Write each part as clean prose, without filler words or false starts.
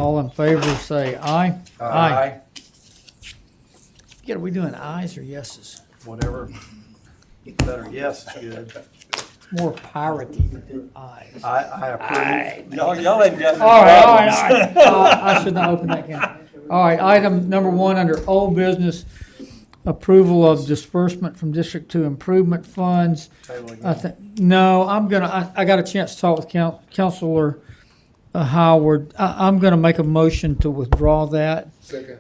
All in favor, say aye. Aye. Yeah, are we doing ayes or yeses? Whatever. Better yes is good. More piratey to do ayes. I approve. Y'all ain't got no All right, problems. I should not open that can. All right, item number 1 under old business, approval of disbursement from District 2 improvement funds. No, I got a chance to talk with Councilor Howard. I'm gonna make a motion to withdraw that. Second.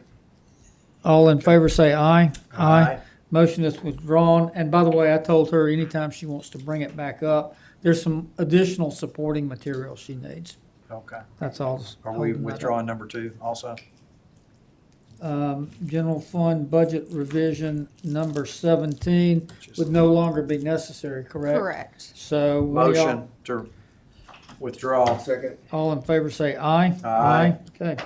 All in favor say aye. Aye. Motion is withdrawn. And by the way, I told her anytime she wants to bring it back up, there's some additional supporting material she needs. Okay. That's all. Are we withdrawing number 2 also? General fund budget revision number 17 would no longer be necessary, correct? Correct. So what do y'all- Motion to withdraw. Second. all in favor say aye. Aye. Okay.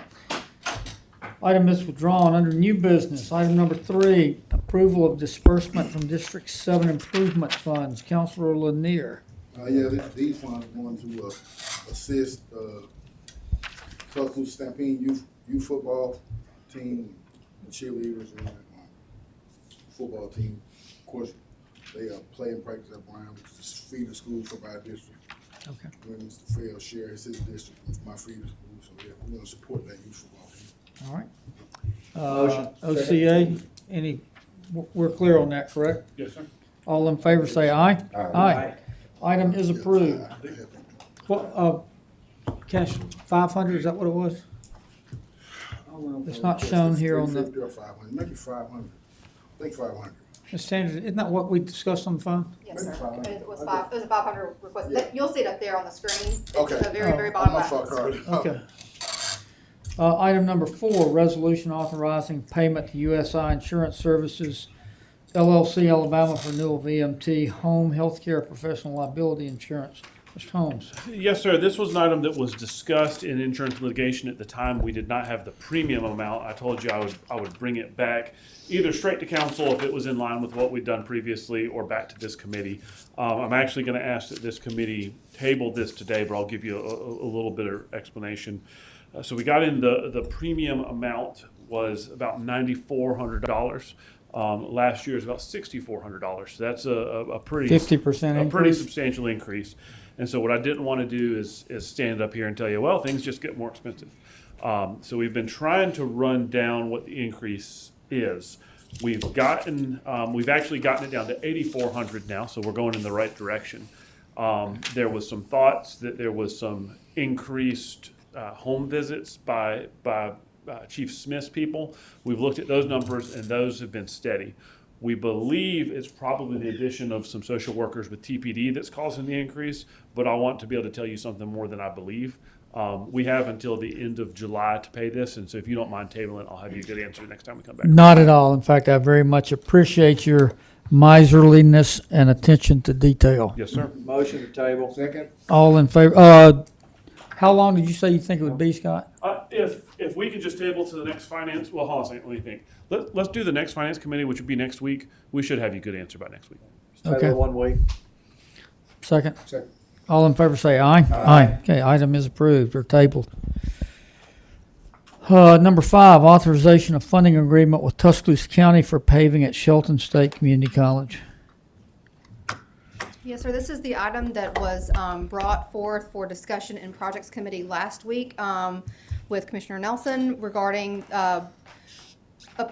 Item is withdrawn. Under new business, item number 3, approval of disbursement from District 7 improvement funds. Councilor Lanier. These funds are going to assist Tuscaloosa Stampede youth football team, the cheerleaders, and football team. Of course, they play and practice at Brown, which is feeder school for our district. Okay. When Mr. Fair shares his district with my feeder school, so yeah, we're going to support that youth football team. All right. Motion. OCA, we're clear on that, correct? Yes, sir. All in favor say aye. Aye. Item is approved. What, cash 500, is that what it was? It's not shown here on the- 350 or 500, make it 500. I think 500. The standard, isn't that what we discussed on the phone? Yes, sir. Maybe 500. It was a 500 request. Yeah. You'll see it up there on the screen. It's Okay. the very, very Oh, bottom I'm left. not card. Okay. Item number 4, resolution authorizing payment to USI Insurance Services LLC Alabama for renewal of EMT home healthcare professional liability insurance. Mr. Holmes. Yes, sir. This was an item that was discussed in insurance litigation at the time. We did not have the premium amount. I told you I would bring it back either straight to council if it was in line with what we'd done previously, or back to this committee. I'm actually going to ask that this committee table this today, but I'll give you a little bit of explanation. So we got in the premium amount was about $9,400. Last year is about $6,400. So that's a pretty 50% a pretty increase? substantial increase. And so what I didn't want to do is stand up here and tell you, well, things just get more expensive. So we've been trying to run down what the increase is. We've actually gotten it down to $8,400 now, so we're going in the right direction. There was some thoughts that there was some increased home visits by Chief Smith's people. We've looked at those numbers, and those have been steady. We believe it's probably the addition of some social workers with TPD that's causing the increase, but I want to be able to tell you something more than I believe. We have until the end of July to pay this, and so if you don't mind tabling, I'll have you a good answer next time we come back. Not at all. In fact, I very much appreciate your miserliness and attention to detail. Yes, sir. Motion to table. Second. All in favor? How long did you say you think it would be, Scott? If we could just table to the next finance, well, hold on a second, let me think. Let's do the next finance committee, which would be next week. We should have you a good answer by next week. Okay. Table 1 week. Second. Second. All in favor say aye. Aye. Okay, item is approved or tabled. Number 5, authorization of funding agreement with Tuscaloosa County for paving at Shelton State Community College. Yes, sir. This is the item that was brought forth for discussion in Projects Committee last week with Commissioner Nelson regarding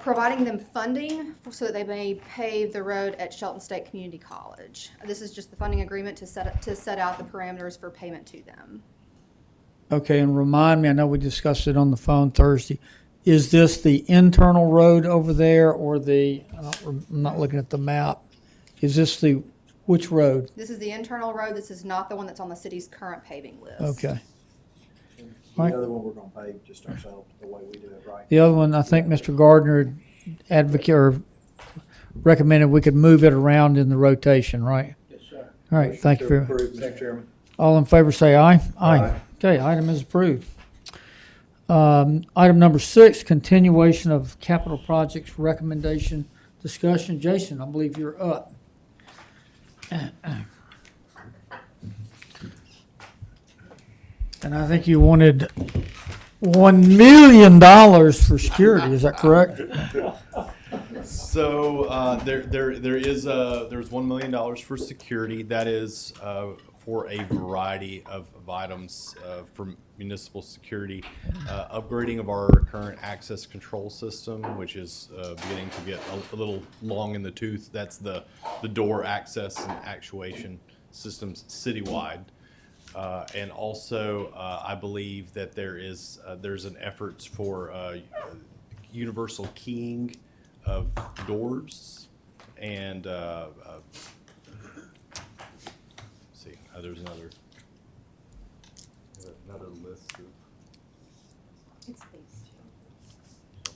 providing them funding so that they may pave the road at Shelton State Community College. This is just the funding agreement to set out the parameters for payment to them. Okay, and remind me, I know we discussed it on the phone Thursday. Is this the internal road over there or I'm not looking at the map. Is this which road? This is the internal road. This is not the one that's on the city's current paving list. Okay. The Right. other one we're gonna pay just ourselves, the way we do it, right? The other one, I think Mr. Gardner recommended we could move it around in the rotation, right? Yes, sir. All right, thank you very much. Approve, Mr. Chairman. All in favor say aye. Aye. Okay, item is approved. Item number 6, continuation of capital projects recommendation discussion. Jason, I believe you're up. And I think you wanted $1 million for security, is that correct? So there's $1 million for security. That is for a variety of items for municipal security. Upgrading of our current access control system, which is beginning to get a little long in the tooth. That's the door access and actuation systems citywide. And also, I believe that there's an effort for universal keying of doors, and see, there's another list of. It's these two.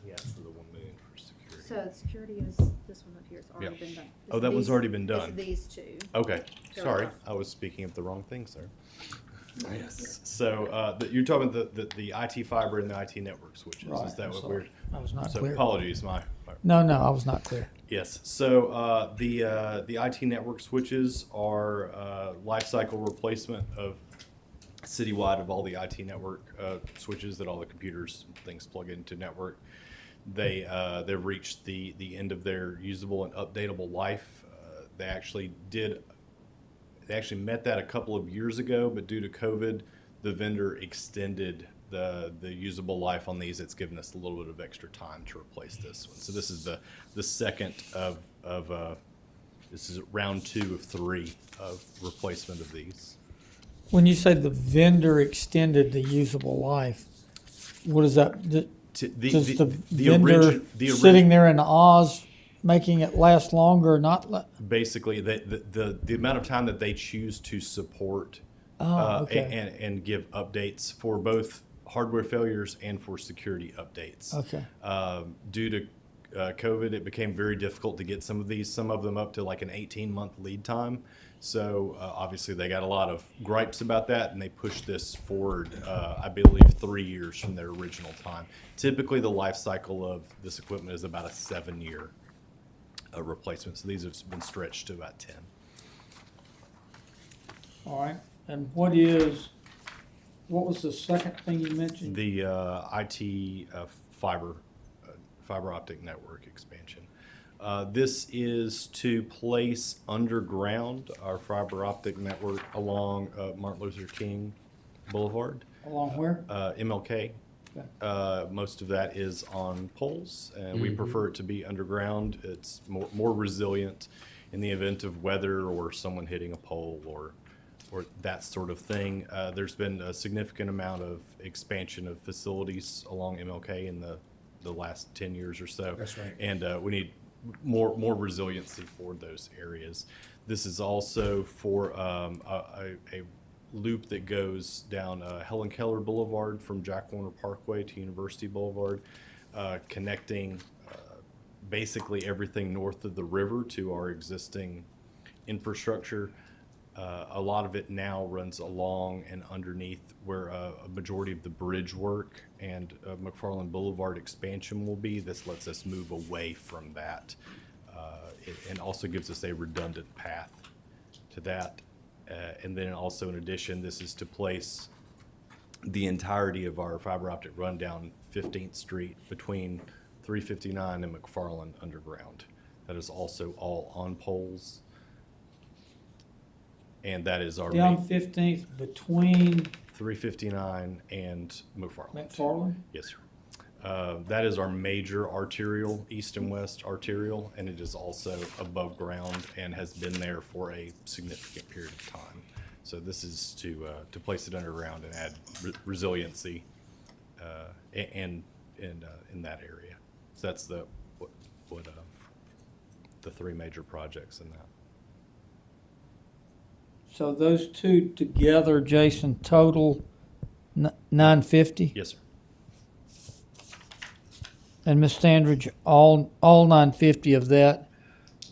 Yeah, for the 1 million for security. So security is this one up here. It's already Yeah. been done. Oh, that one's already been done. It's these two. Okay, Go sorry, ahead. I was speaking of the wrong thing, sir. Yes. So you're talking about the IT fiber and the IT network switches. Right, Is that I'm what sorry. we're? I was not So clear. apologies, No, I was not clear. Yes. So the IT network switches are life cycle replacement of citywide of all the IT network switches that all the computers and things plug into network. They've reached the end of their usable and updatable life. They actually met that a couple of years ago, but due to COVID, the vendor extended the usable life on these. It's given us a little bit of extra time to replace this one. So this is the second of this is round 2 of 3 of replacement of these. When you say the vendor extended the usable life, what is that? Does the vendor sitting there in Oz making it last longer, basically the amount of time that they choose to support okay. and give updates for both hardware failures and for security updates. Okay. Due to COVID, it became very difficult to get some of them up to like an 18-month lead time. So obviously they got a lot of gripes about that, and they pushed this forward, I believe, 3 years from their original time. Typically, the life cycle of this equipment is about a 7-year replacement. So these have been stretched to about 10. All right. And what was the second thing you mentioned? The IT fiber optic network expansion. This is to place underground our fiber optic network along Martin Luther King Boulevard, Along where? MLK. Okay. Most of that is on poles, and we prefer it to be underground. It's more resilient in the event of weather or someone hitting a pole or that sort of thing. There's been a significant amount of expansion of facilities along MLK in the last 10 years or so. That's right. And we need more resiliency for those areas. This is also for a loop that goes down Helen Keller Boulevard from Jack Warner Parkway to University Boulevard, connecting basically everything north of the river to our existing infrastructure. A lot of it now runs along and underneath where a majority of the bridge work and McFarland Boulevard expansion will be. This lets us move away from that and also gives us a redundant path to that. And then also in addition, this is to place the entirety of our fiber optic run down 15th Street between 359 and McFarland underground. That is also all on poles. And that is our Down 15th between 359 and McFarland. McFarland? Yes, sir. That is our major arterial, east and west arterial, and it is also above ground and has been there for a significant period of time. So this is to place it underground and add resiliency and in that area. So that's the three major projects in that. So those two together, Jason, total $950? Yes, sir. And Ms. Standridge, all $950 of that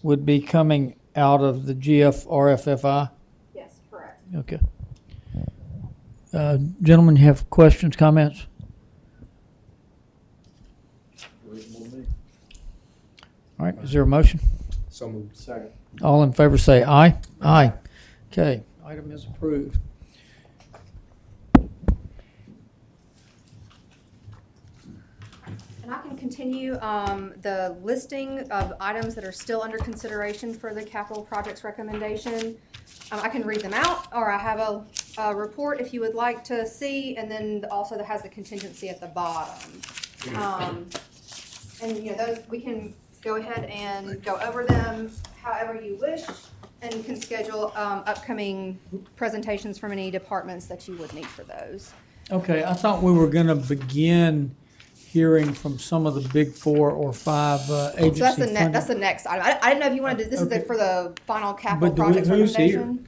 would be coming out of the GFRFFI? Yes, correct. Okay. Gentlemen, you have questions, comments? All right, is there a motion? So moved. Second. All in favor say aye. Aye. Okay, item is approved. And I can continue, the listing of items that are still under consideration for the capital projects recommendation. I can read them out, or I have a report if you would like to see, and then also that has the contingency at the bottom. And, you know, those, we can go ahead and go over them however you wish, and can schedule, upcoming presentations from any departments that you would need for those. Okay, I thought we were gonna begin hearing from some of the big 4 or 5 agency So that's the funding. that's the next item. I didn't know if you wanted to, this is Okay. for the final capital But do we- projects who's here? recommendation.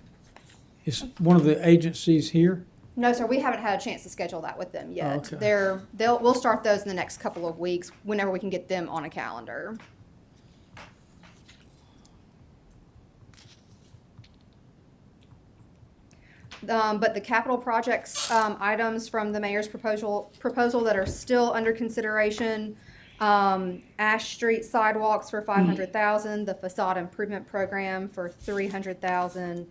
Is one of the agencies here? No, sir, we haven't had a chance to schedule that with them yet. Okay. We'll start those in the next couple of weeks, whenever we can get them on a calendar. But the capital projects, items from the mayor's proposal that are still under consideration, Ash Street sidewalks for $500,000, the Facade Improvement Program for $300,000,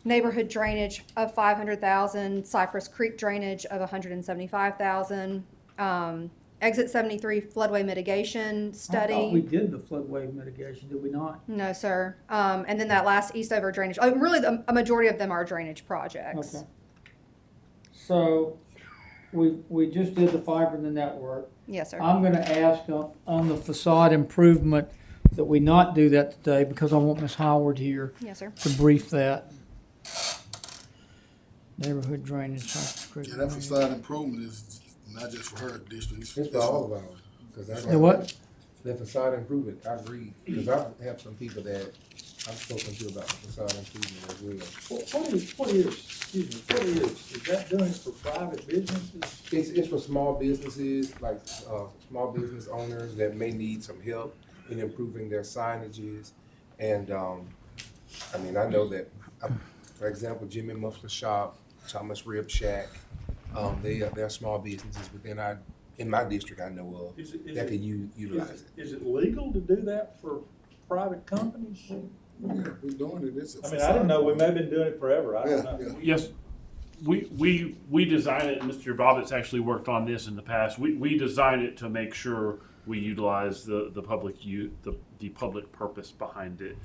neighborhood drainage of $500,000, Cypress Creek drainage of $175,000, Exit 73 floodway mitigation I thought we study. did the floodway mitigation, did we not? No, sir. And then that last Eastover drainage, really, a majority of them are drainage projects. Okay. So, we just did the fiber in the network. Yes, sir. I'm gonna ask on the facade improvement that we not do that today, because I want Ms. Howard here Yes, sir. to brief that. Neighborhood drainage. Cypress Creek Yeah, that drainage. facade improvement is not just for her district. It's for all of ours. 'Cause The what? The facade improvement, I agree, because I have some people that I've spoken to about the facade improvement as well. What is that doing for private businesses? It's for small businesses, like, small business owners that may need some help in improving their signages. And, I mean, I know that, for example, Jimmy Muffler Shop, Thomas Rib Shack, they're small businesses in my district I know Is of that can utilize it. Is it legal to do that for private companies? Yeah, we're doing it. It's a I mean, I didn't know, we may have facade. been doing it forever, I don't Yeah, know. yeah. Yes, we designed it, and Mr. Bobbitt's actually worked on this in the past. We designed it to make sure we utilize the public purpose behind it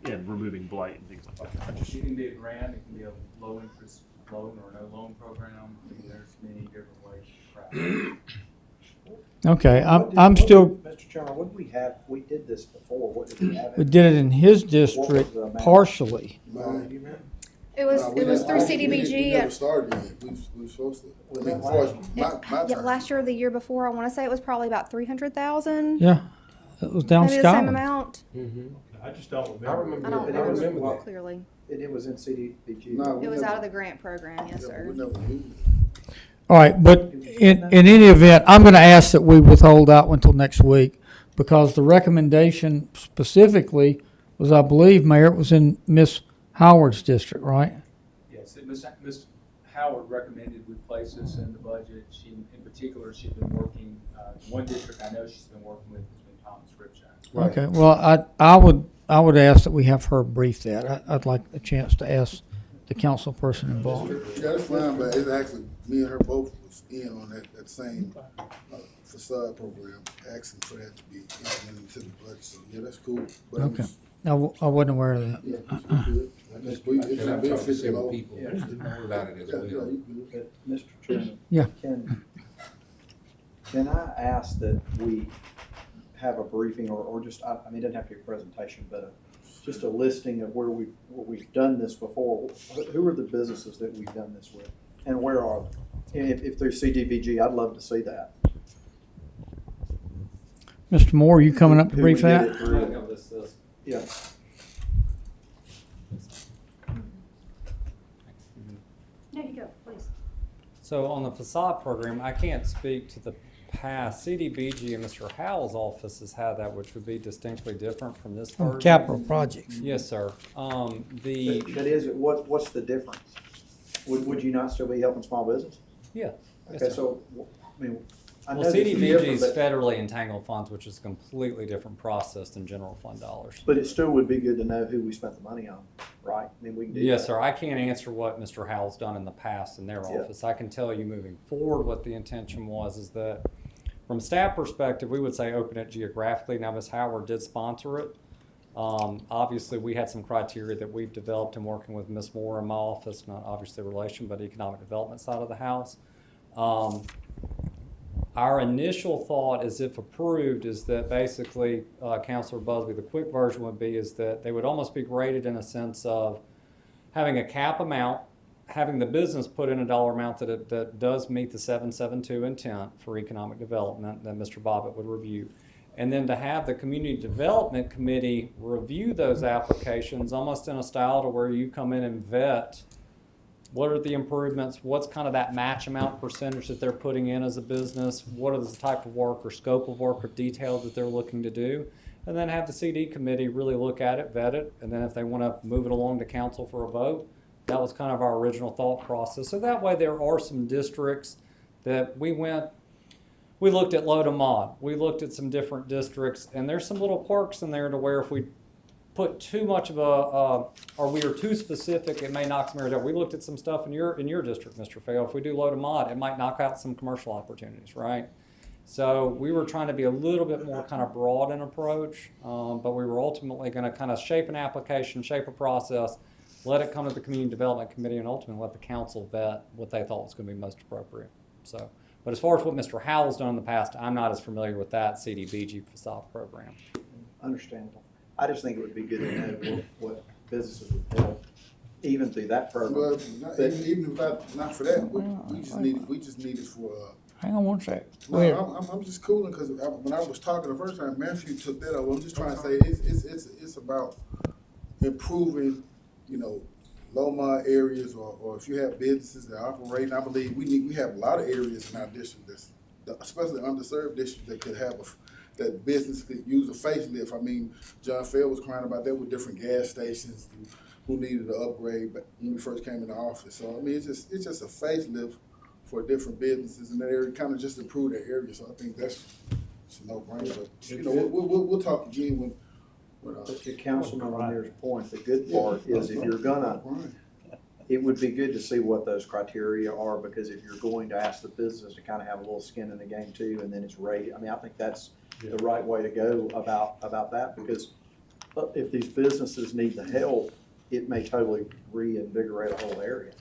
and removing blight and things like that. It can be a grant, it can be a low interest loan or no loan program. I mean, there's many different ways to craft it. Okay, I'm still, Mr. Chairman, what did we have, we did this before, what did we have? we did it in his district the amount? partially. Man, It was we through never- We CDBG. never started yet. We supposed to. I mean, as far as my Yeah, time. last year or the year before, I want to say it was probably about 300,000. Yeah, it was down Maybe the same Scotland. amount. I just don't remember. I remember I don't that. remember that. clearly. And it was in CDBG. No, we It was never- out of the grant program, yes, yeah, sir. We never used it. All right, but in any event, I'm gonna ask that we withhold that one until next week, because the recommendation specifically was, I believe, Mayor, it was in Miss Howard's district, right? Yes, Ms. Howard recommended we place this in the budget. She, in particular, she's been working, one district I know she's been working with has been Thomas Ripshack. Right. Okay, well, I would ask that we have her brief that. I'd like a chance to ask the council person involved. Yeah, that's fine, but it's actually, me and her both was in on that same facade program, asking for that to be implemented into the budget, so, yeah, that's cool. But I'm Okay. just- I wasn't aware of that. Yeah, it's good. It's And I've a talked to benefit, several though. people Yeah. about it as Yeah, yeah, well. you good. Mr. Chairman. Yeah. Can I ask that we have a briefing or just, I mean, it doesn't have to be a presentation, but just a listing of where we've done this before. Who are the businesses that we've done this with? And where are they? And if they're CDBG, I'd love to see that. Mr. Moore, you coming up to Who we brief did that? it through. Yeah. There you go, please. So on the facade program, I can't speak to the past. CDBG and Mr. Howell's office has had that, which would be distinctly different from this On version. capital projects. Yes, sir. That is, what's the difference? Would you not still be helping small business? Yeah. Yes, Okay, sir. so, I mean, I know Well, this is CDBG different, is but- federally entangled funds, which is a completely different process than general fund dollars. But it still would be good to know who we spent the money on, right? I mean, we can do Yes, that. sir. I can't answer what Mr. Howell's done in the past in their Yeah. office. I can tell you moving forward what the intention was is that From a staff perspective, we would say open it geographically. Now, Ms. Howard did sponsor it. Obviously, we had some criteria that we've developed in working with Ms. Moore in my office, not obviously relation, but economic development side of the house. Our initial thought is, if approved, is that basically, Councilor Busby, the quick version would be is that they would almost be graded in a sense of having a cap amount, having the business put in a dollar amount that does meet the 772 intent for economic development that Mr. Bobbitt would review. And then to have the Community Development Committee review those applications almost in a style to where you come in and vet what are the improvements, what's kind of that match amount percentage that they're putting in as a business, what is the type of work or scope of work or detail that they're looking to do, and then have the CD committee really look at it, vet it, and then if they want to move it along to council for a vote. That was kind of our original thought process. So that way there are some districts that we looked at low to mod. We looked at some different districts, and there's some little quirks in there to where if we put too much of or we are too specific, it may knock some areas out. We looked at some stuff in your district, Mr. Fail. If we do low to mod, it might knock out some commercial opportunities, right? So we were trying to be a little bit more kind of broad in approach, but we were ultimately going to kind of shape an application, shape a process, let it come to the Community Development Committee, and ultimately let the council vet what they thought was going to be most appropriate. So, but as far as what Mr. Howell's done in the past, I'm not as familiar with that CDBG facade program. Understandable. I just think it would be good to know what businesses would help, even through that program. Well, even if not for that, we just need it for, Hang on one sec. well, I'm just cooling, because when I was talking the first time, Matthew took that up. I'm just trying to say, it's about improving, low mod areas, or if you have businesses that operate. I believe we have a lot of areas in our district especially underserved districts, that could have that business could use a facelift. I mean, John Fair was crying about that with different gas stations who needed an upgrade when we first came into office. So I mean, it's just a facelift for different businesses in that area, kind of just improve that area. So I think it's a no-brainer. But we'll talk again when To Councilman Lanier's point, the good part is if you're gonna, it would be good to see what those criteria are, because if you're going to ask the business to kind of have a little skin in the game too, and then it's rated, I mean, I think that's the right way to go about that, because if these businesses need the help, it may totally reinvigorate a whole area.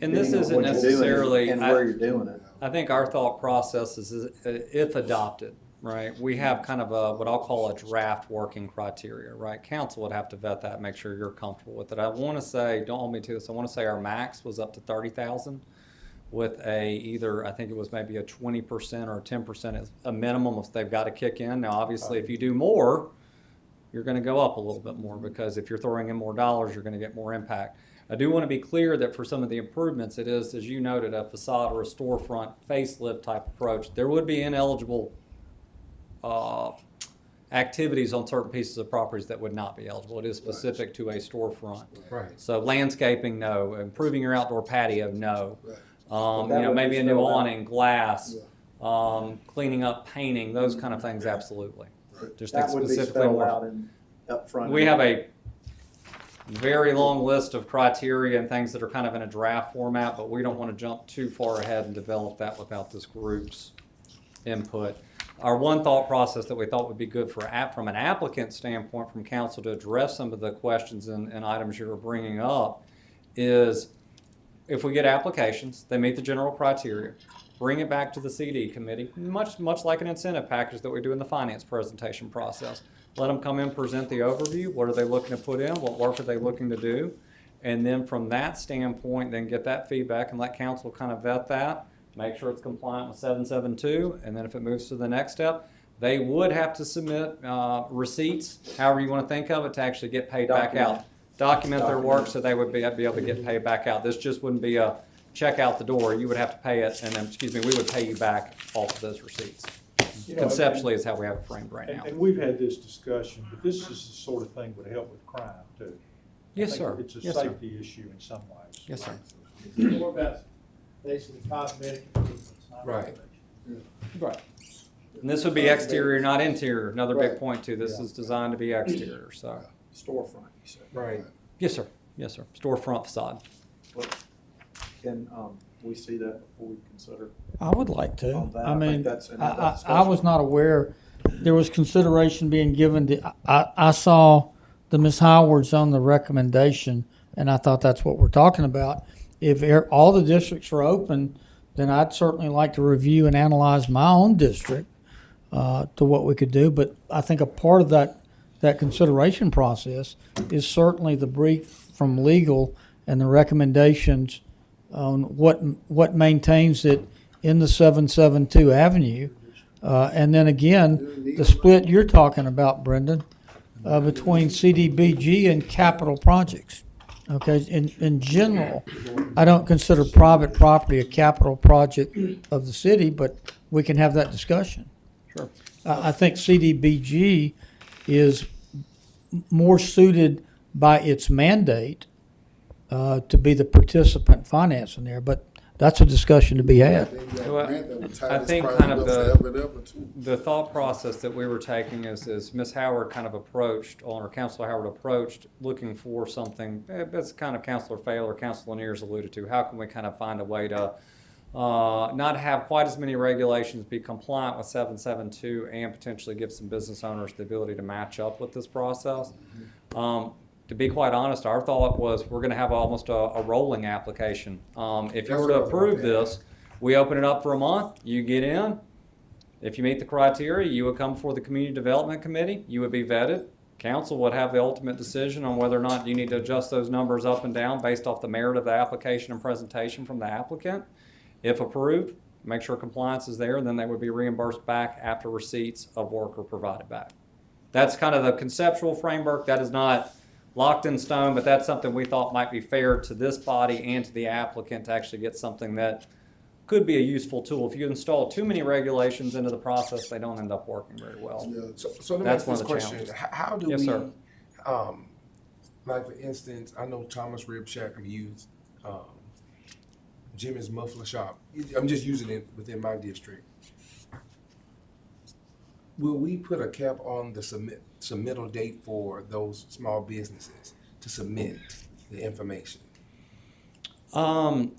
And this Depending on isn't what you're doing necessarily, and where you're doing it. I think our thought process is, if adopted, right, we have kind of what I'll call a draft working criteria, right? Council would have to vet that, make sure you're comfortable with it. I want to say, don't hold me to this, I want to say our max was up to 30,000 with either, I think it was maybe a 20% or a 10% is a minimum if they've got to kick in. Now, obviously, if you do more, you're going to go up a little bit more, because if you're throwing in more dollars, you're going to get more impact. I do want to be clear that for some of the improvements, it is, as you noted, a facade or a storefront facelift type approach. There would be ineligible activities on certain pieces of properties that would not be eligible. It is specific to a storefront. Right. So landscaping, no. Improving your outdoor patio, no. Right. Maybe a new spelled out. awning, glass, cleaning up, painting, those kind of things, absolutely. Just That would be specifically spelled more. out up front. We have a very long list of criteria and things that are kind of in a draft format, but we don't want to jump too far ahead and develop that without this group's input. Our one thought process that we thought would be good from an applicant standpoint, from council, to address some of the questions and items you were bringing up, is if we get applications, they meet the general criteria, bring it back to the CD committee, much like an incentive package that we do in the finance presentation process. Let them come in, present the overview. What are they looking to put in? What work are they looking to do? And then from that standpoint, then get that feedback and let council kind of vet that, make sure it's compliant with 772, and then if it moves to the next step, they would have to submit receipts, however you want to think of it, to actually get paid back out. Document their work so they would be able to get paid back out. This just wouldn't be a check out the door. You would have to pay it, and then, we would pay you back off of those receipts. Conceptually is how we have it framed right now. And we've had this discussion, but this is the sort of thing that would help with crime too. Yes, I sir. think it's a Yes, sir. safety issue in some ways. Yes, sir. More about basically cosmetic improvements, not Right. renovation. Right. And this would be exterior, not interior. Another big point too. This is designed to be exterior, so. Storefront, you said. Right. Yes, sir. Yes, sir. Storefront facade. Can we see that before we consider? I would like to. On that, I I think mean, that's- and I that's was special. not aware there was consideration being given to, I saw the Ms. Howard's on the recommendation, and I thought that's what we're talking about. If all the districts are open, then I'd certainly like to review and analyze my own district to what we could do. But I think a part of that consideration process is certainly the brief from legal and the recommendations on what maintains it in the 772 Avenue. And then again, the split you're talking about, Brendan, between CDBG and capital projects. Okay, in general, I don't consider private property a capital project of the city, but we can have that discussion. Sure. I think CDBG is more suited by its mandate to be the participant financing there, but that's a discussion to be had. Well, I think kind of the thought process that we were taking is Ms. Howard kind of approached, or Councilor Howard approached, looking for something, that's kind of Councilor Fail or Councilor Laniers alluded to. How can we kind of find a way to not have quite as many regulations, be compliant with 772, and potentially give some business owners the ability to match up with this process? To be quite honest, our thought was we're going to have almost a rolling application. If you were to approve this, we open it up for a month, you get in. If you meet the criteria, you would come before the Community Development Committee, you would be vetted. Council would have the ultimate decision on whether or not you need to adjust those numbers up and down based off the merit of the application and presentation from the applicant. If approved, make sure compliance is there, and then they would be reimbursed back after receipts of work are provided back. That's kind of the conceptual framework. That is not locked in stone, but that's something we thought might be fair to this body and to the applicant to actually get something that could be a useful tool. If you install too many regulations into the process, they don't end up working very well. So let me That's ask one this of the question. challenges. How do Yes, we, sir. like for instance, I know Thomas Rib Shack could use Jimmy's Muffler Shop. I'm just using it within my district. Will we put a cap on the submittal date for those small businesses to submit the information? Well,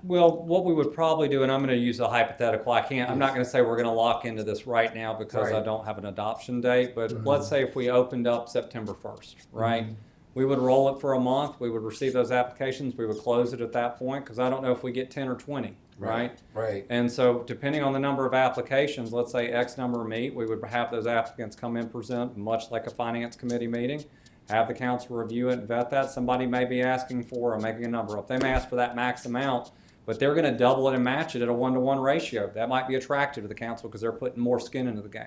what we would probably do, and I'm going to use a hypothetical. I'm not going to say we're going to lock into this right now because I Right. don't have an adoption date, but let's say if we opened up September 1st, right? We would roll it for a month. We would receive those applications. We would close it at that point because I don't know if we get 10 or 20, right? Right. And so depending on the number of applications, let's say X number meet, we would have those applicants come in, present, much like a finance committee meeting, have the council review it and vet that. Somebody may be asking for, or making a number up. They may ask for that max amount, but they're going to double it and match it at a 1-to-1 ratio. That might be attractive to the council because they're putting more skin into the game.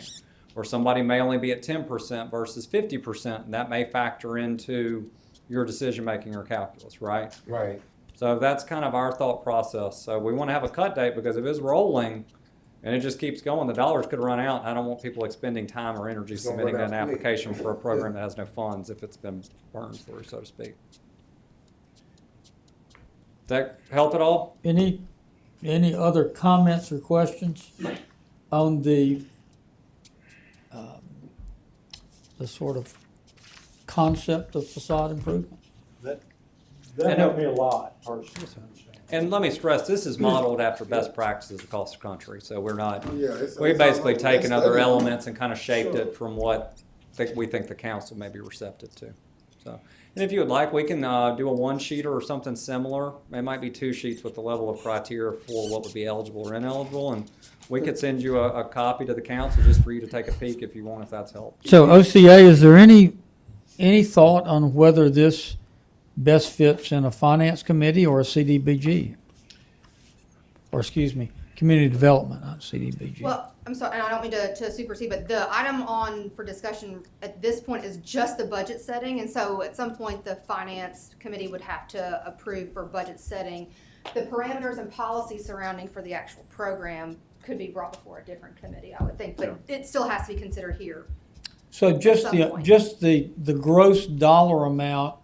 Or somebody may only be at 10% versus 50%, and that may factor into your decision-making or calculus, right? Right. So that's kind of our thought process. So we want to have a cut date because if it's rolling and it just keeps going, the dollars could run out. I don't want people expending time or energy It's gonna submitting run an out quick. application for a program that has no funds if it's been burned through, so to speak. Does that help at all? Any other comments or questions on the sort of concept of facade improvement? That helped me a lot, personally. And let me stress, this is modeled after best practices across the country. So we're not, It's we basically taken other study. elements and kind of shaped Sure. it from what we think the council may be receptive to. So, and if you would like, we can do a one-sheeter or something similar. It might be 2 sheets with the level of criteria for what would be eligible or ineligible. And we could send you a copy to the council just for you to take a peek if you want, if that's helpful. So OCA, is there any thought on whether this best fits in a finance committee or a CDBG? Or excuse me, community development, not CDBG. Well, I'm sorry, and I don't mean to supersede, but the item on for discussion at this point is just the budget setting, and so at some point, the finance committee would have to approve for budget setting. The parameters and policy surrounding for the actual program could be brought before a different committee, I would think, but it still has to be considered here. So just some point. the gross dollar amount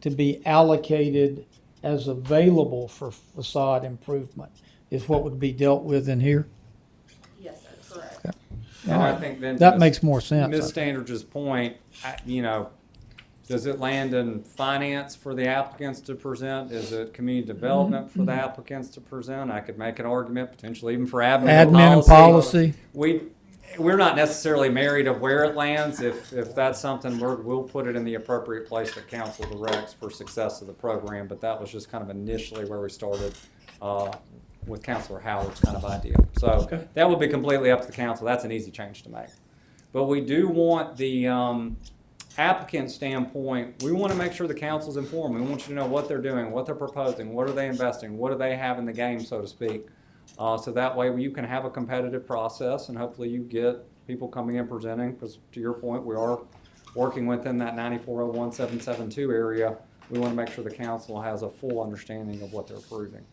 to be allocated as available for facade improvement is what would be dealt with in here? Yes, sir, correct. And I think then That makes more sense. Ms. Standridge's point, Does it land in finance for the applicants to present? Is it community development for the applicants to present? I could make an argument, potentially even for admin and Admin and policy. We're not necessarily married of where it lands. If that's something, we'll put it in the appropriate place that council directs for success of the program. But that was just kind of initially where we started with Councilor Howard's kind of idea. So that would be completely up to the council. That's an easy change to make. But we do want the applicant standpoint, we want to make sure the council's informed. We want you to know what they're doing, what they're proposing, what are they investing, what do they have in the game, so to speak. So that way you can have a competitive process and hopefully you get people coming in presenting, because to your point, we are working within that 9401-772 area. We want to make sure the council has a full understanding of what they're approving,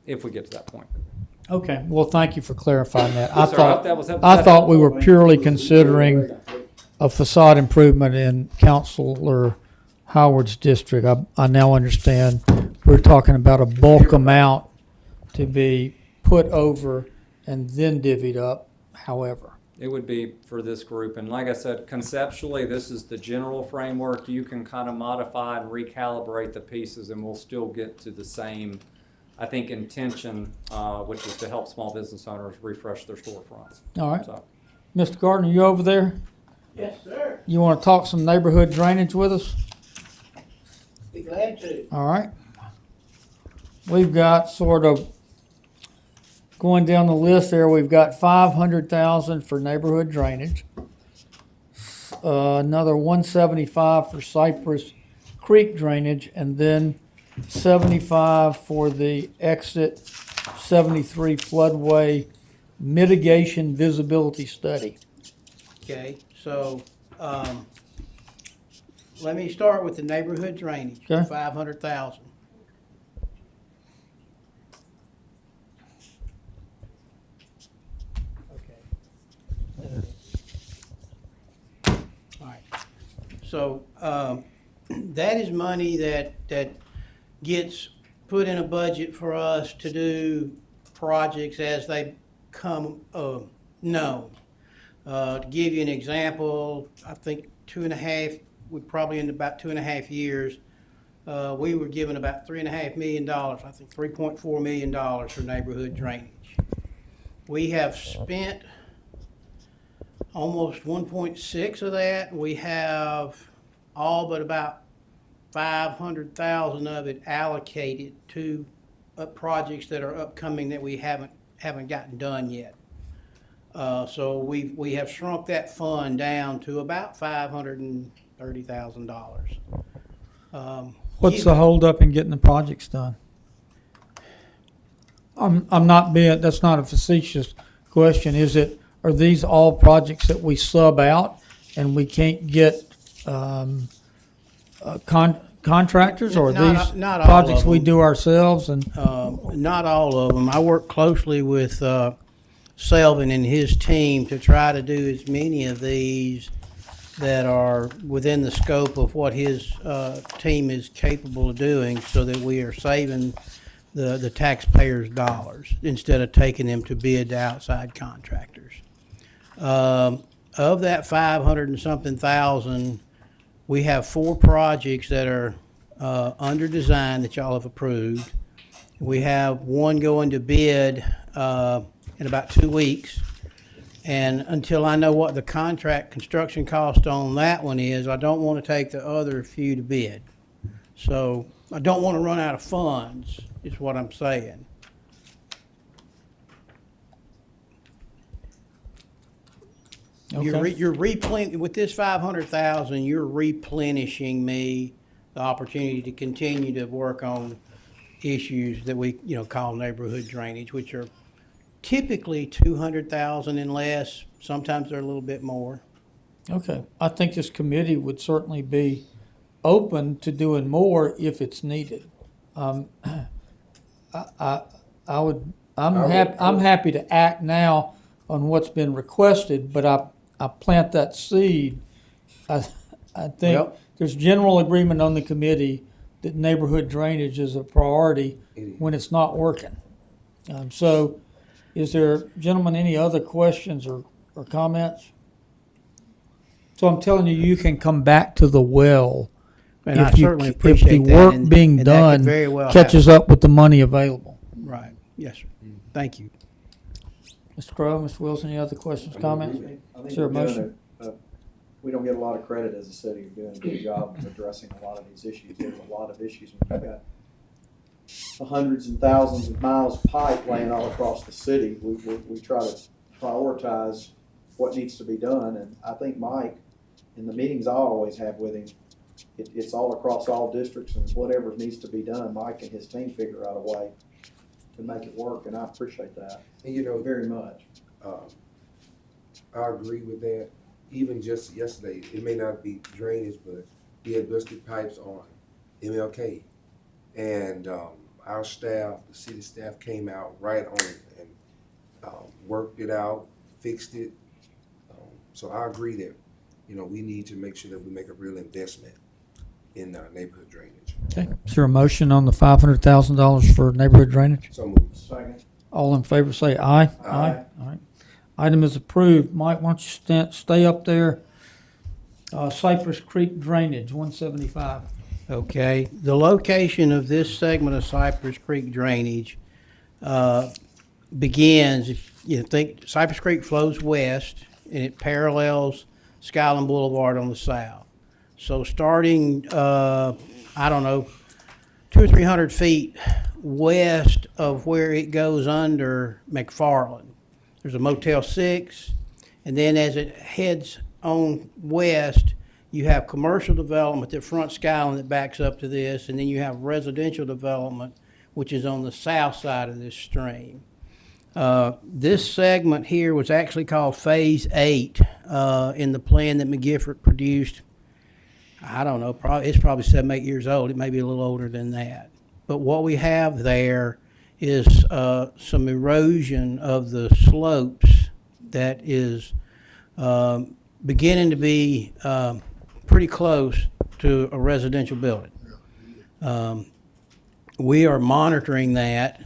if we get to that point. Okay, well, thank you for clarifying that. Yes, sir. I hope that was- I thought we were purely considering a facade improvement in Councilor Howard's district. I now understand we're talking about a bulk amount to be put over and then divvied up, however. It would be for this group, and like I said, conceptually, this is the general framework. You can kind of modify and recalibrate the pieces, and we'll still get to the same, I think, intention, which is to help small business owners refresh their storefronts. All right. So, Mr. Gardner, you over there? Yes, sir. You want to talk some neighborhood drainage with us? Be glad to. All right. We've got sort of, going down the list there, we've got 500,000 for neighborhood drainage. Another 175 for Cypress Creek drainage, and then 75 for the exit 73 floodway mitigation visibility study. Okay, so, let me start with the neighborhood drainage, Okay. 500,000. Okay. All right, so, that is money that gets put in a budget for us to do projects as they come, known. To give you an example, I think we're probably in about 2.5 years, we were given about $3.5 million, I think $3.4 million for neighborhood drainage. We have spent almost 1.6 of that. We have all but about 500,000 of it allocated to projects that are upcoming that we haven't gotten done yet. So we have shrunk that fund down to about $530,000. What's the holdup in getting the projects done? That's not a facetious question. Are these all projects that we sub out and we can't get, contractors, or are Not- these not all projects of we them. do ourselves? And Not all of them. I work closely with Selvin and his team to try to do as many of these that are within the scope of what his team is capable of doing, so that we are saving the taxpayers' dollars instead of taking them to bid to outside contractors. Of that 500 and something thousand, we have 4 projects that are under design that y'all have approved. We have one going to bid in about 2 weeks. And until I know what the contract construction cost on that one is, I don't want to take the other few to bid. So I don't want to run out of funds, is what I'm saying. You're with this 500,000, you're replenishing me the opportunity to continue to work on issues that we, call neighborhood drainage, which are typically 200,000 and less. Sometimes they're a little bit more. Okay, I think this committee would certainly be open to doing more if it's needed. I'm happy to act now on what's been requested, but I plant that seed. I think Well- there's general agreement on the committee that neighborhood drainage is a priority when it's not working. So is there, gentlemen, any other questions or comments? So I'm telling you, you can come back to the well And I if certainly if the appreciate that. work and- being and that could done very well catches up with the money available. happen. Right, yes, sir. Thank you. Mr. Crowe, Mr. Wilson, any other questions, comments? I think Is there a we're doing motion? we don't get a lot of credit as a city of doing a good job of addressing a lot of these issues. There's a lot of issues when you've got the hundreds and thousands of miles of pipe laying all across the city. We try to prioritize what needs to be done, and I think Mike, in the meetings I always have with him, it's all across all districts, and whatever needs to be done, Mike and his team figure out a way to make it work, and I appreciate that And you know, very much. I agree with that. Even just yesterday, it may not be drainage, but we had busted pipes on MLK. And our staff, the city staff came out right on it and worked it out, fixed it. So I agree that, you know, we need to make sure that we make a real investment in neighborhood drainage. Okay, is there a motion on the $500,000 for neighborhood drainage? So moved. Second. All in favor say aye. Aye. All right. Item is approved. Mike, why don't you stay up there? Cypress Creek Drainage, 175. Okay, the location of this segment of Cypress Creek drainage begins, if you think Cypress Creek flows west and it parallels Skyland Boulevard on the south. So starting, I don't know, 200 or 300 feet west of where it goes under McFarland, there's a Motel 6, and then as it heads on west, you have commercial development that fronts Skyland that backs up to this, and then you have residential development, which is on the south side of this stream. This segment here was actually called Phase 8 in the plan that McGifford produced. I don't know, it's probably 7, 8 years old. It may be a little older than that. But what we have there is some erosion of the slopes that is beginning to be pretty close to a residential building. We are monitoring that,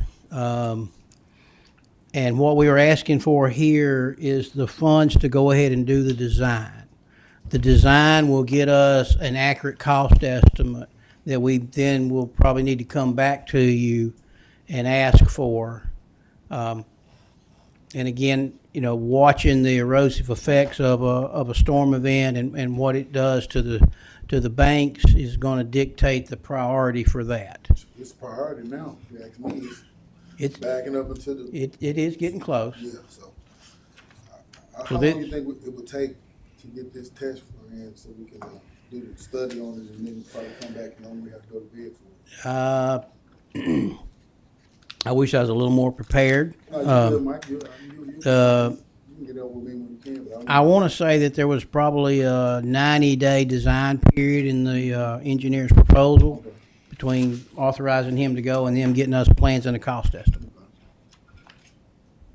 and what we are asking for here is the funds to go ahead and do the design. The design will get us an accurate cost estimate that we then will probably need to come back to you and ask for. And again, you know, watching the erosive effects of a storm event and what it does to the banks is going to dictate the priority for that. It's a priority now, if you ask me. It's Backing up into the, it is getting close. yeah, so. How So long this- do you think it would take to get this test in so we can do the study on it and then probably come back and only have to go to bid for it? I wish I was a little more prepared. No, you good, Mike. You can get over with me when you can, but I want to say that there was probably a 90-day design period in the engineer's proposal between authorizing him to go and them getting us plans and a cost estimate.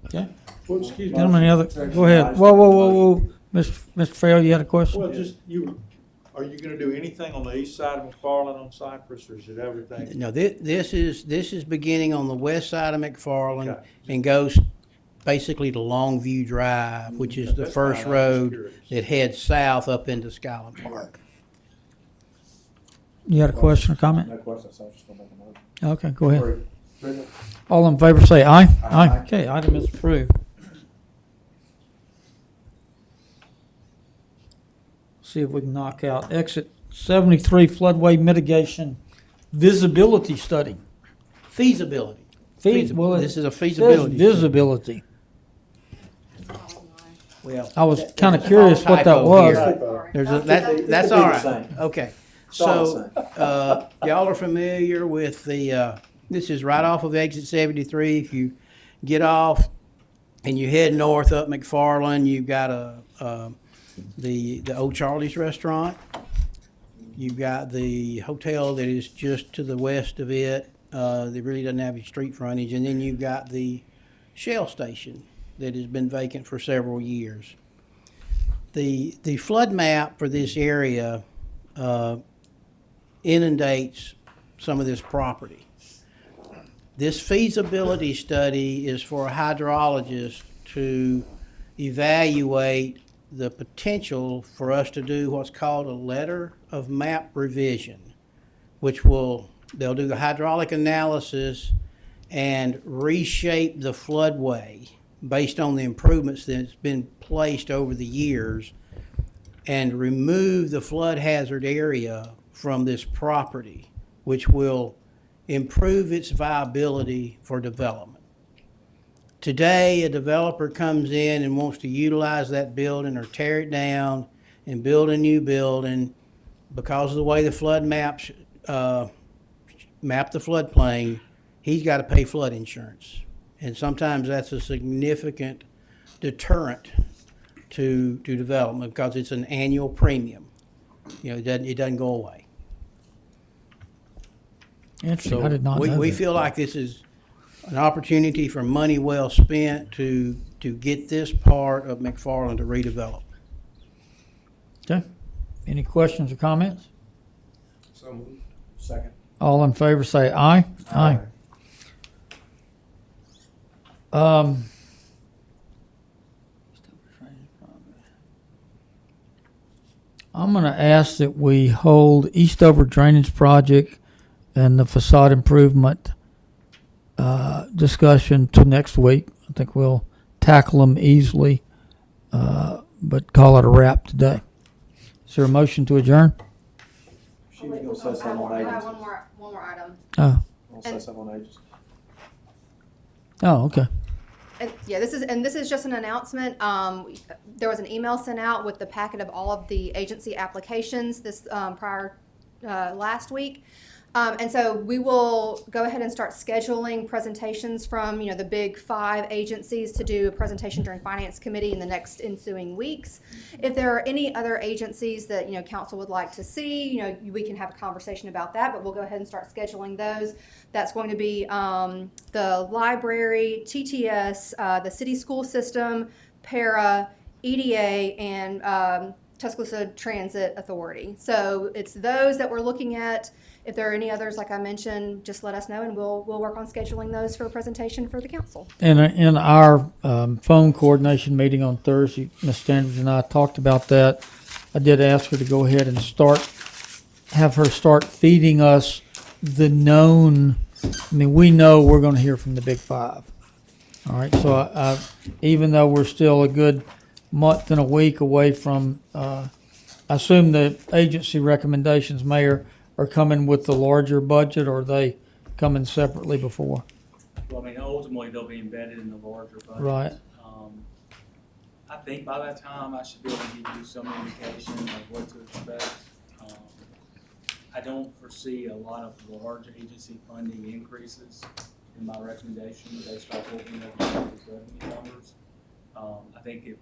Okay. Well, excuse me. Gentlemen, any other, go ahead. Whoa. Mr. Farrell, you had a question? Well, just, are you gonna do anything on the east side of McFarland on Cypress, or is it everything? No, this is beginning on the west side of McFarland Okay. and goes basically to Longview Drive, which is the That's first fine, I'm just road curious. that heads south up into Skyland Park. You had a question or comment? No questions, I was just gonna make a motion. Okay, go ahead. All in favor say aye. Aye. Okay, item is approved. See if we can knock out exit 73 floodway mitigation visibility study. Feasibility. Well, This is a it says feasibility. visibility. Well, I was that- kind of there's a curious what that typo was. here. There's a, that's It all could be the right. same. Okay. It's all So, the y'all are familiar with the, this is right off of exit 73. If you get off and you head north up McFarland, you've got the Old Charlie's Restaurant. You've got the hotel that is just to the west of it, that really doesn't have any street frontage. And then you've got the Shell station that has been vacant for several years. The flood map for this area inundates some of this property. This feasibility study is for a hydrologist to evaluate the potential for us to do what's called a letter of map revision, which they'll do the hydraulic analysis and reshape the floodway based on the improvements that's been placed over the years and remove the flood hazard area from this property, which will improve its viability for development. Today, a developer comes in and wants to utilize that building or tear it down and build a new building. Because of the way the flood maps map the floodplain, he's got to pay flood insurance. And sometimes that's a significant deterrent to development because it's an annual premium. You know, it doesn't go away. Interesting, I did not know We that. feel like this is an opportunity for money well spent to get this part of McFarland to redevelop. Okay, any questions or comments? So moved. Second. All in favor say aye. Aye. I'm gonna ask that we hold Eastover Drainage Project and the facade improvement discussion till next week. I think we'll tackle them easily, but call it a wrap today. Is there a motion to adjourn? She was gonna say I have something on one agencies. more item. Oh, I'll say something on agencies. okay. And yeah, this is just an announcement. There was an email sent out with the packet of all of the agency applications this last week. And so we will go ahead and start scheduling presentations from, the big 5 agencies to do a presentation during Finance Committee in the next ensuing weeks. If there are any other agencies that, council would like to see, we can have a conversation about that, but we'll go ahead and start scheduling those. That's going to be the library, TTS, the city school system, PARA, EDA, and Tuscaloosa Transit Authority. So it's those that we're looking at. If there are any others, like I mentioned, just let us know, and we'll work on scheduling those for a presentation for the council. And in our phone coordination meeting on Thursday, Ms. Standridge and I talked about that. I did ask her to go ahead and have her start feeding us the known. We know we're going to hear from the big 5. All right, so I even though we're still a good month and a week away from, I assume the agency recommendations, Mayor, are coming with the larger budget, or are they coming separately before? Well, ultimately, they'll be embedded in the larger budget. Right. I think by that time, I should be able to give you some indication of what to expect. I don't foresee a lot of large agency funding increases in my recommendation based off what we have done with revenue numbers. I think if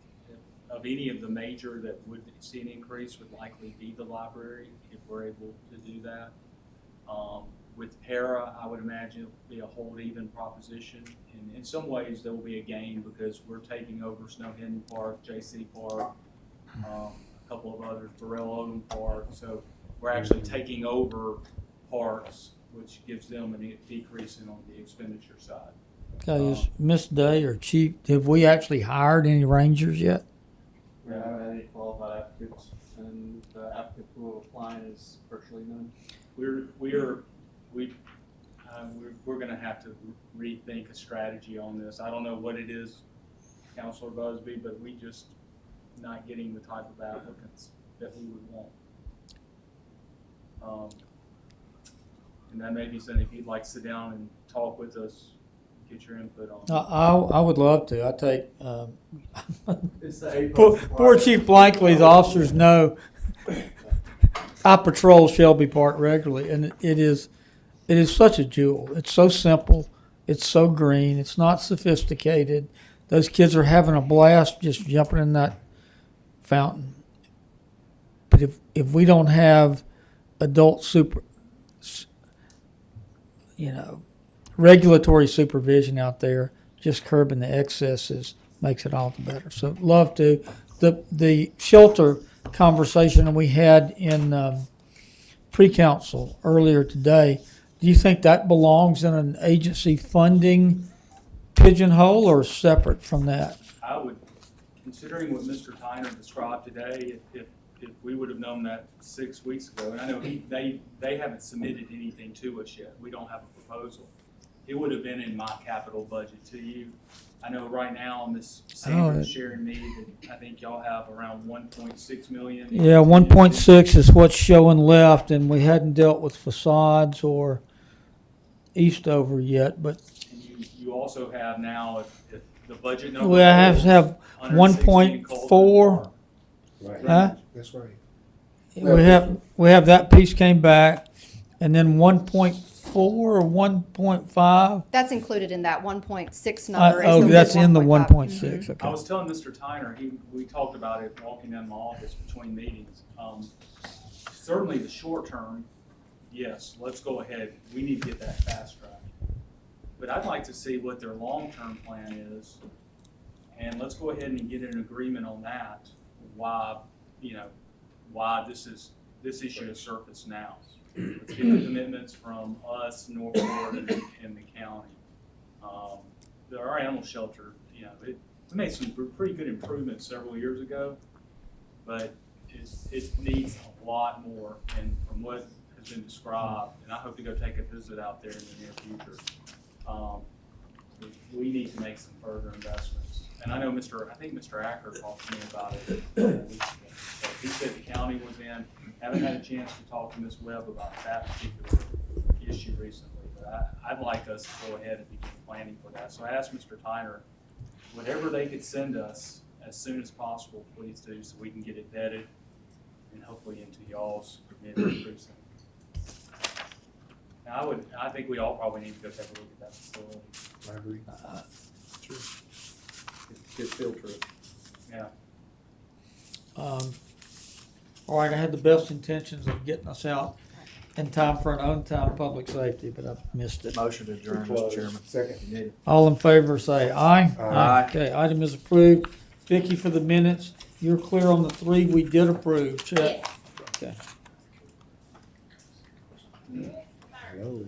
of any of the major that would see an increase would likely be the library, if we're able to do that. With PARA, I would imagine it would be a hold even proposition. And in some ways, there will be a gain because we're taking over Snow Hidden Park, JC Park, a couple of others, Burrell Odom Park. So we're actually taking over parks, which gives them a decrease on the expenditure side. Okay, is Miss Day or Chief, have we actually hired any rangers yet? We haven't had any qualified applicants, and the applicant pool applying is virtually none. We're going to have to rethink a strategy on this. I don't know what it is, Councilor Busby, but we just not getting the type of applicants that we would want. And that may be something if you'd like to sit down and talk with us, get your input on. I would love to. I take, It's the poor Chief Blankley's officers know I patrol Shelby Park regularly, and it is such a jewel. It's so simple. It's so green. It's not sophisticated. Those kids are having a blast just jumping in that fountain. But if we don't have adult regulatory supervision out there, just curbing the excesses makes it all the better. So love to. The shelter conversation we had in pre-council earlier today, do you think that belongs in an agency funding pigeonhole or separate from that? I would considering what Mr. Tyner described today, if we would have known that 6 weeks ago, and I know they haven't submitted anything to us yet, we don't have a proposal. It would have been in my capital budget to you. I know right now, Ms. Sandra's sharing me that I think y'all have around 1.6 million. Yeah, 1.6 is what's showing left, and we hadn't dealt with facades or Eastover yet, but And you also have now, if the budget number. we have to have 116 1.4. Right. Huh? That's right. We have that piece came back, and then 1.4 or 1.5. That's included in that 1.6 number. is Oh, the that's in the 1.5. 1.6. I Okay. was telling Mr. Tyner, we talked about it walking down my office between meetings. Certainly the short term, yes, let's go ahead. We need to get that fast track. But I'd like to see what their long-term plan is. And let's go ahead and get an agreement on that, why this issue has surfaced now. Let's get the commitments from us, North Florida, and the county. Our animal shelter, it made some pretty good improvements several years ago, but it needs a lot more. And from what has been described, and I hope to go take a visit out there in the near future, we need to make some further investments. And I know I think Mr. Acker talked to me about it a couple weeks ago. So he said the county was in. Haven't had a chance to talk to Ms. Webb about that particular issue recently, but I'd like us to go ahead and begin planning for that. So I asked Mr. Tyner, whatever they could send us as soon as possible, please do, so we can get it vetted and hopefully into y'all's precinct. Now, I think we all probably need to go take a look at that facility. I agree. Good field trip. Yeah. All right, I had the best intentions of getting us out in time for an on-time public safety, but I missed it. Motion to adjourn, Mr. Chairman. Second. You need it. All in favor, say aye. Aye. Okay, item is approved. Vicky, for the minutes, you're clear on the 3 we did approve, check. Okay. Hello.